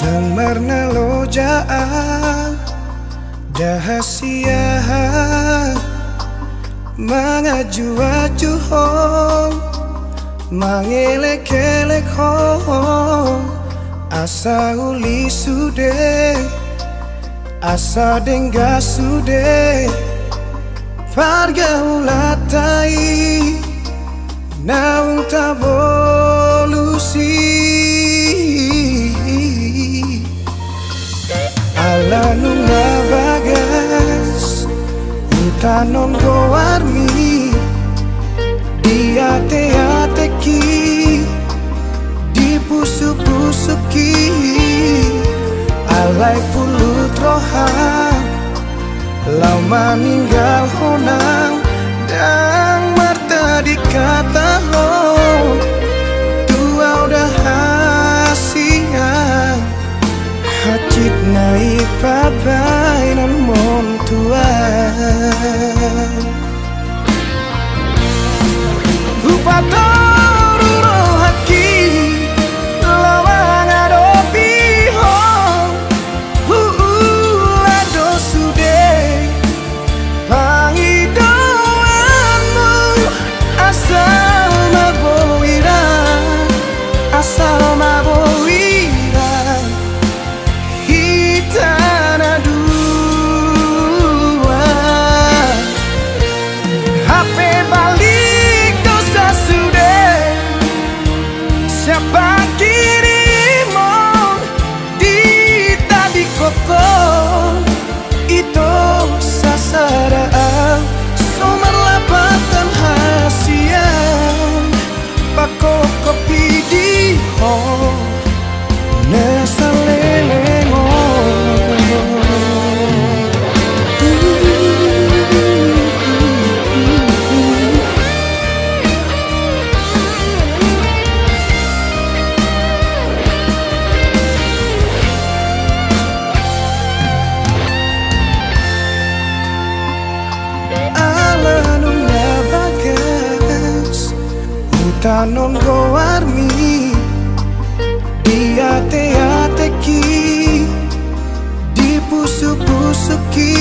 Marna lojaan dahasia mangaju-aju hong mangelek-elek hong asa uli sude asa dengga sude pargaulatai naung tabolusi ala nunga bagas utanon goarmi diate-ateki dipusu-pusuki alai pulut rohang lau maninggal honang dan marta dikata ho tua udah hasian hacit naik papai nan mon tuan Upatoru rohaki lawang adopi hong lado sude pangidoanmu asal mabowira asal mabowira hitana dua HP balik dosa sudah siapa kirimon di tadi koko itu sasaraan sumber lapatan hasian pako kopi di hong nesalengo tanon goarmi diate-ateki dipusu-pusuki